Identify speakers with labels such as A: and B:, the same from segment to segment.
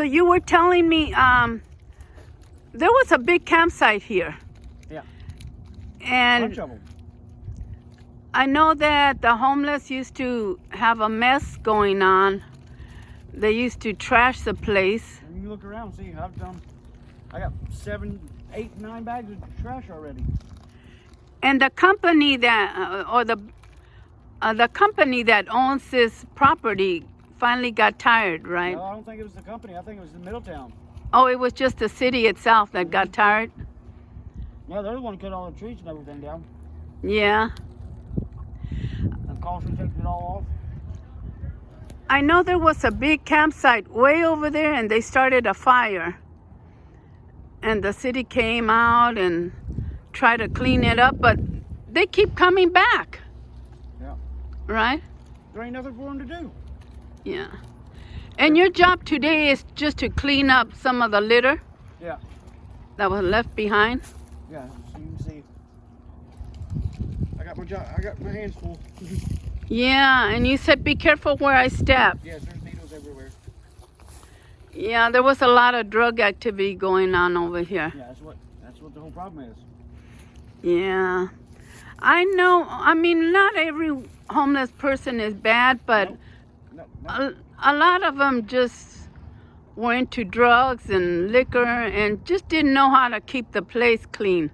A: So you were telling me there was a big campsite here.
B: Yeah.
A: And
B: Bunch of them.
A: I know that the homeless used to have a mess going on. They used to trash the place.
B: And you look around, see, I got 7, 8, 9 bags of trash already.
A: And the company that, the company that owns this property finally got tired, right?
B: No, I don't think it was the company. I think it was the Middletown.
A: Oh, it was just the city itself that got tired?
B: Yeah, they're the one who cut all the trees and everything down.
A: Yeah.
B: And Carlson takes it all off.
A: I know there was a big campsite way over there and they started a fire. And the city came out and tried to clean it up, but they keep coming back.
B: Yeah.
A: Right?
B: There ain't nothing for them to do.
A: Yeah. And your job today is just to clean up some of the litter?
B: Yeah.
A: That was left behind?
B: Yeah, so you can see. I got my hands full.
A: Yeah, and you said be careful where I step.
B: Yes, there's needles everywhere.
A: Yeah, there was a lot of drug activity going on over here.
B: Yeah, that's what the whole problem is.
A: Yeah. I know, I mean, not every homeless person is bad, but
B: No.
A: a lot of them just were into drugs and liquor and just didn't know how to keep the place clean.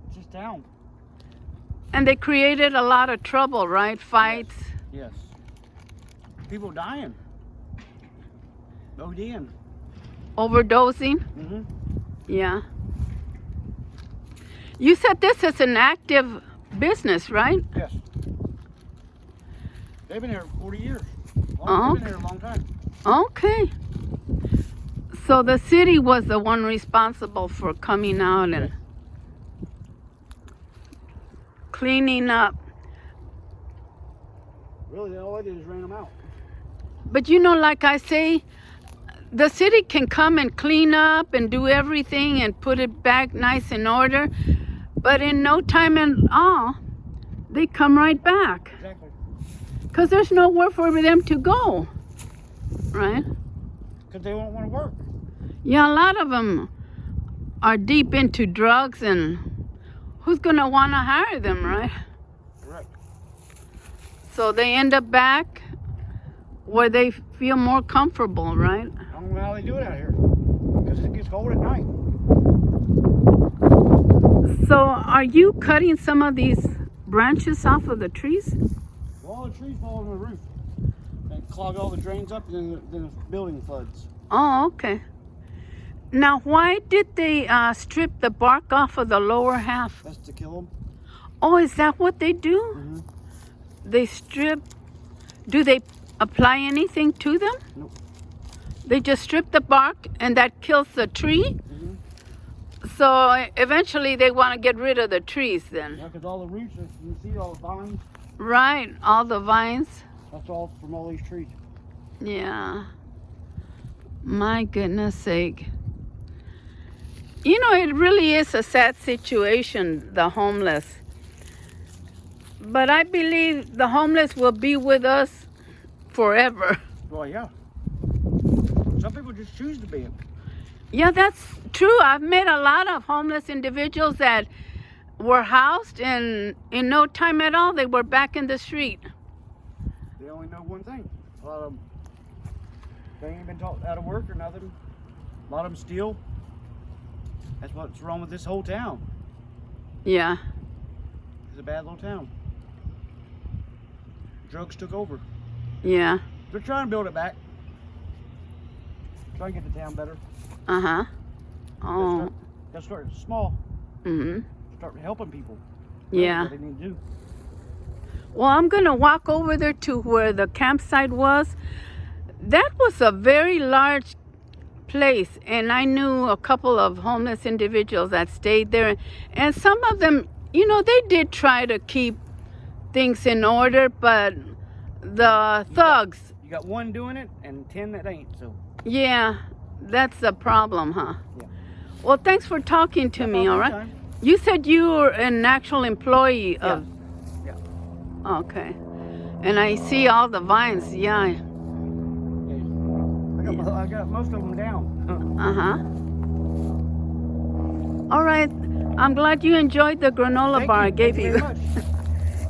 B: It's just town.
A: And they created a lot of trouble, right? Fights.
B: Yes. People dying. ODing.
A: Overdosing.
B: Mm-hmm.
A: Yeah. You said this is an active business, right?
B: Yes. They've been here 40 years.
A: Oh.
B: They've been here a long time.
A: Okay. So the city was the one responsible for coming out and cleaning up.
B: Really, all they did is ran them out.
A: But you know, like I say, the city can come and clean up and do everything and put it back nice in order, but in no time at all, they come right back.
B: Exactly.
A: Because there's nowhere for them to go, right?
B: Because they won't want to work.
A: Yeah, a lot of them are deep into drugs, and who's going to want to hire them, right?
B: Correct.
A: So they end up back where they feel more comfortable, right?
B: I don't know how they do it out here. Because it gets cold at night.
A: So are you cutting some of these branches off of the trees?
B: Well, all the trees fall on the roof. They clog all the drains up, and then the building floods.
A: Oh, okay. Now, why did they strip the bark off of the lower half?
B: That's to kill them.
A: Oh, is that what they do?
B: Mm-hmm.
A: They strip. Do they apply anything to them?
B: Nope.
A: They just strip the bark and that kills the tree?
B: Mm-hmm.
A: So eventually they want to get rid of the trees then?
B: Yeah, because all the roots, you see all the vines,
A: Right, all the vines.
B: that's all from all these trees.
A: Yeah. My goodness sake. You know, it really is a sad situation, the homeless. But I believe the homeless will be with us forever.
B: Well, yeah. Some people just choose to be.
A: Yeah, that's true. I've met a lot of homeless individuals that were housed, and in no time at all, they were back in the street.
B: They only know one thing. A lot of them, they ain't been taught out of work or nothing. A lot of them steal. That's what's wrong with this whole town.
A: Yeah.
B: It's a bad little town. Drugs took over.
A: Yeah.
B: They're trying to build it back. Trying to get the town better.
A: Uh-huh. Oh.
B: Gotta start small.
A: Mm-hmm.
B: Start helping people.
A: Yeah.
B: That's what they need to do.
A: Well, I'm going to walk over there to where the campsite was. That was a very large place, and I knew a couple of homeless individuals that stayed there. And some of them, you know, they did try to keep things in order, but the thugs...
B: You got one doing it and 10 that ain't, so...
A: Yeah, that's the problem, huh?
B: Yeah.
A: Well, thanks for talking to me, all right? You said you were an actual employee of...
B: Yeah.
A: Okay. And I see all the vines, yeah.
B: I got Well, I got most of them down.
A: Uh-huh. All right. I'm glad you enjoyed the granola
B: Thank
A: bar
B: you.
A: I gave
B: Thank you
A: you.
B: very much.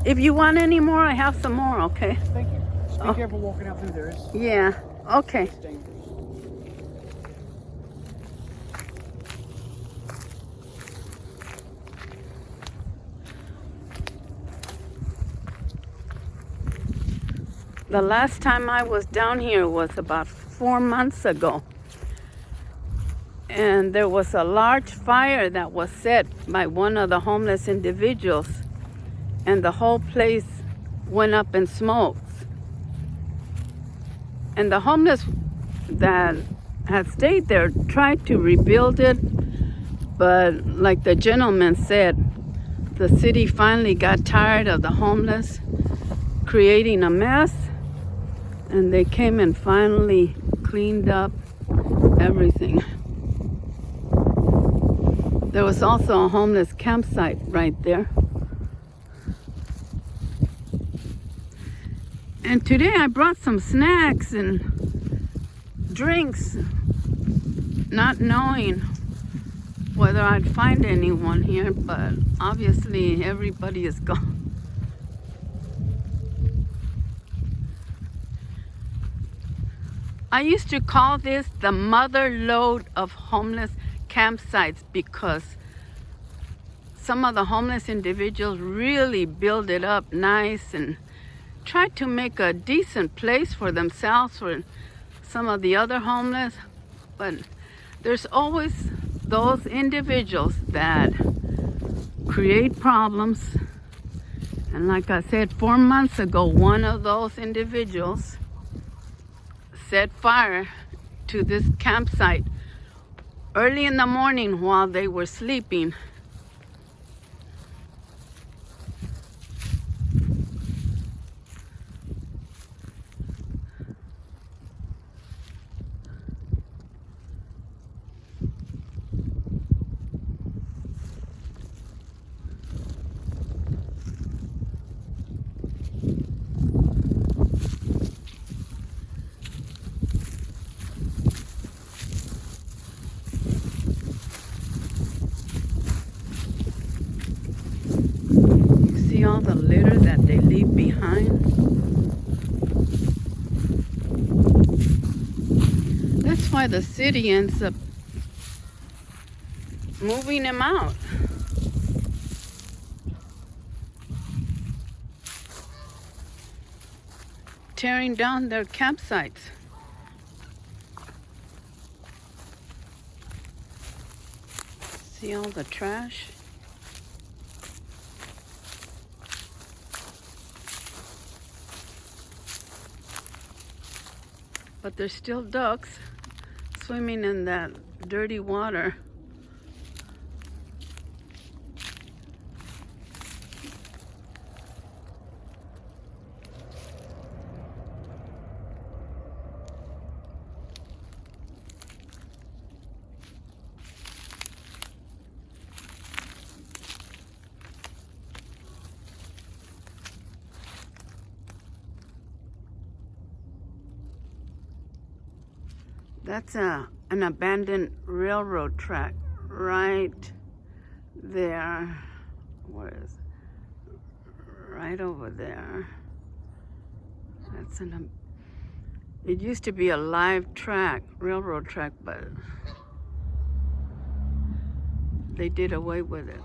A: If you want any more, I have some more, okay?
B: Thank you. Just be
A: Oh.
B: careful walking out through there. It's
A: Yeah. Okay.
B: dangerous.
A: The last time I was down here was about 4 months ago. And there was a large fire that was set by one of the homeless individuals. And the whole place went up in smoke. And the homeless that had stayed there tried to rebuild it. But like the gentleman said, the city finally got tired of the homeless creating a mess. And they came and finally cleaned up everything. There was also a homeless campsite right there. And today I brought some snacks and drinks, not knowing whether I'd find anyone here, but obviously everybody is gone. I used to call this the mother lode of homeless campsites because some of the homeless individuals really build it up nice and try to make a decent place for themselves for some of the other homeless. But there's always those individuals that create problems. And like I said, 4 months ago, one of those individuals set fire to this campsite early in the morning while they were sleeping. See all the litter that they leave behind? That's why the city ends up moving them out. Tearing down their campsites. See all the trash? But there's still ducks swimming in that dirty water. That's an abandoned railroad track right there. Where is it? Right over there. That's it used to be a live track, railroad track, but they did away with it.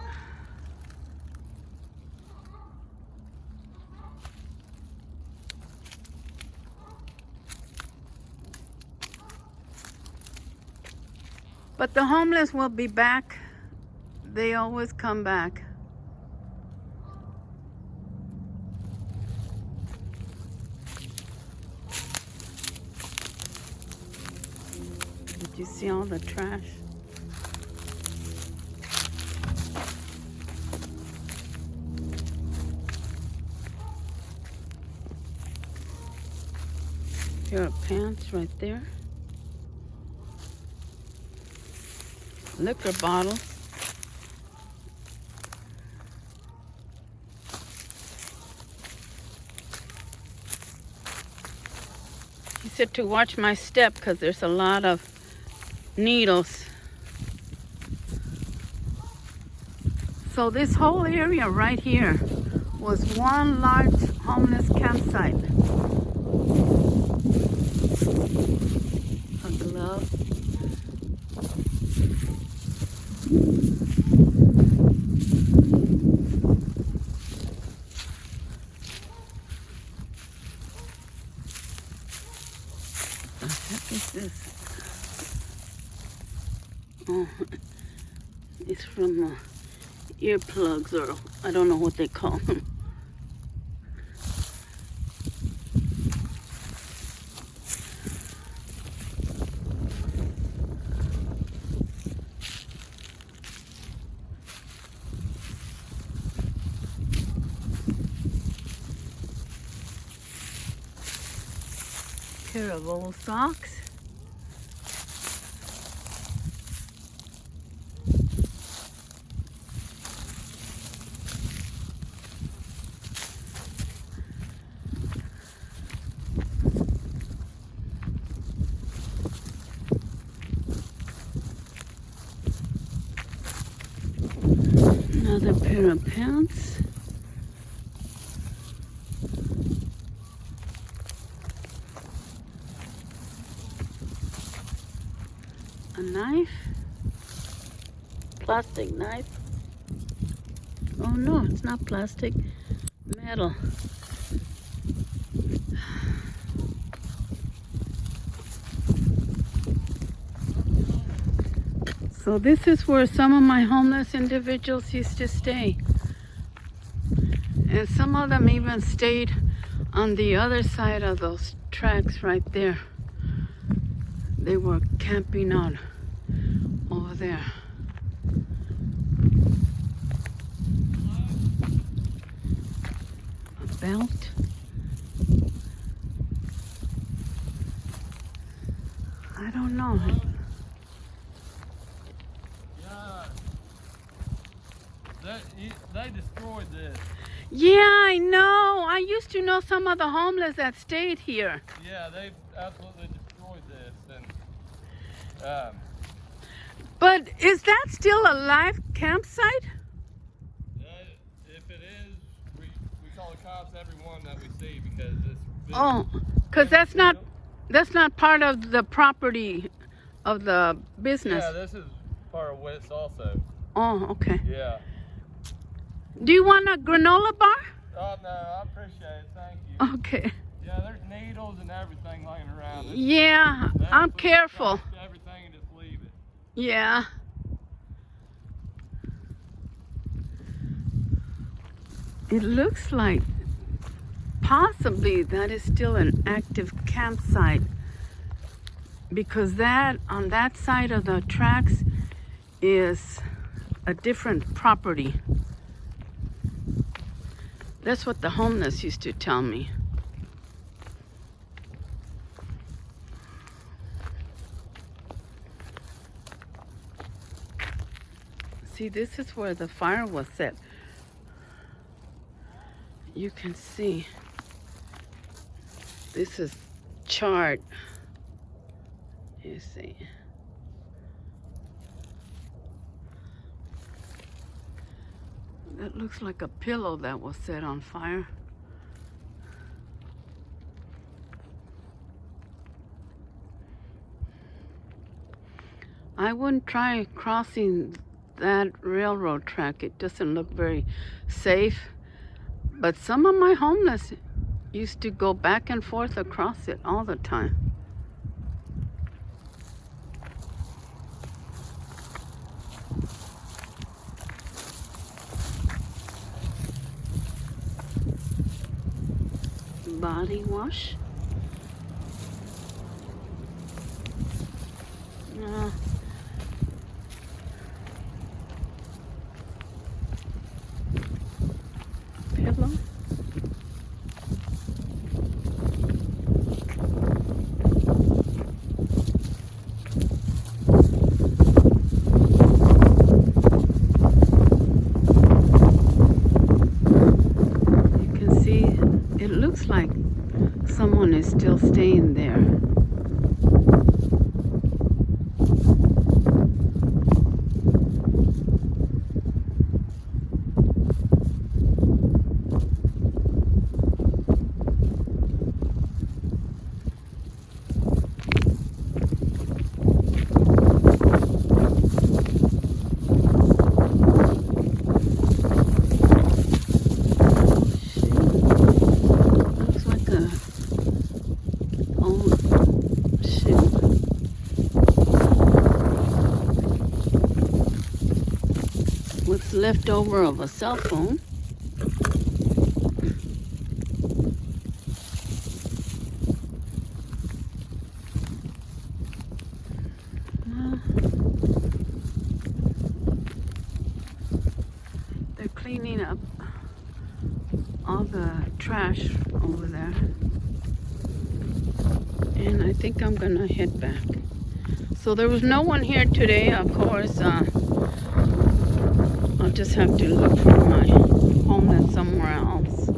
A: But the homeless will be back. They always come back. Did you see all the trash? Here are pants right there. Liquor bottle. You said to watch my step because there's a lot of needles. So this whole area right here was one large homeless campsite. A glove. What the heck is this? Oh, it's from earplugs, or I don't know what they call them. Pair of old socks. Another pair of pants. A knife. Plastic knife. Oh no, it's not plastic. Metal. So this is where some of my homeless individuals used to stay. And some of them even stayed on the other side of those tracks right there. They were camping out over there. A belt. I don't know.
C: They destroyed this.
A: Yeah, I know. I used to know some of the homeless that stayed here.
C: Yeah, they've absolutely destroyed this. And
A: But is that still a live campsite?
C: if it is, we call the cops every one that we see because it's.
A: Oh, because that's not part of the property of the business.
C: Yeah, this is part of Wits also.
A: Oh, okay.
C: Yeah.
A: Do you want a granola bar?
C: Oh no, I appreciate it. Thank you.
A: Okay.
C: Yeah, there's needles and everything laying around.
A: Yeah, I'm careful.
C: Everything and just leave it.
A: Yeah. It looks like possibly that is still an active campsite, because that on that side of the tracks is a different property. That's what the homeless used to tell me. See, this is where the fire was set. You can see this is charred. You see. That looks like a pillow that was set on fire. I wouldn't try crossing that railroad track. It doesn't look very safe. But some of my homeless used to go back and forth across it all the time. Body wash. Pillow. You can see it looks like someone is still staying there. what's left over of a cell phone. They're cleaning up all the trash over there. And I think I'm gonna head back. So there was no one here today, of course. I'll just have to look for my homeless somewhere else.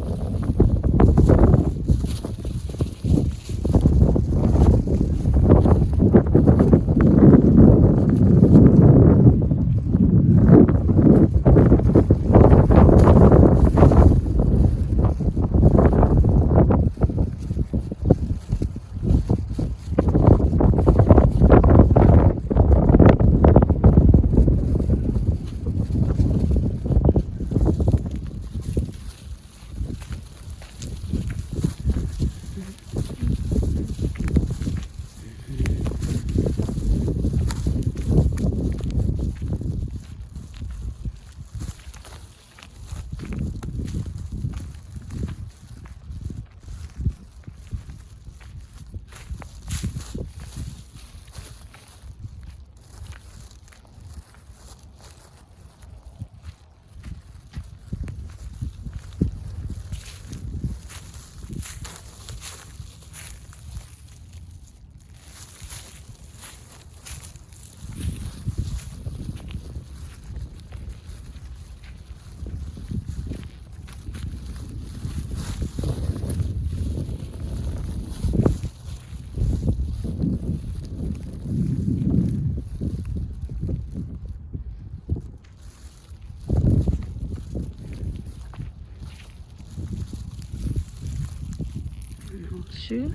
A: Shoe.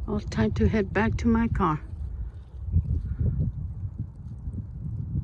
A: Well, time to head back to my car.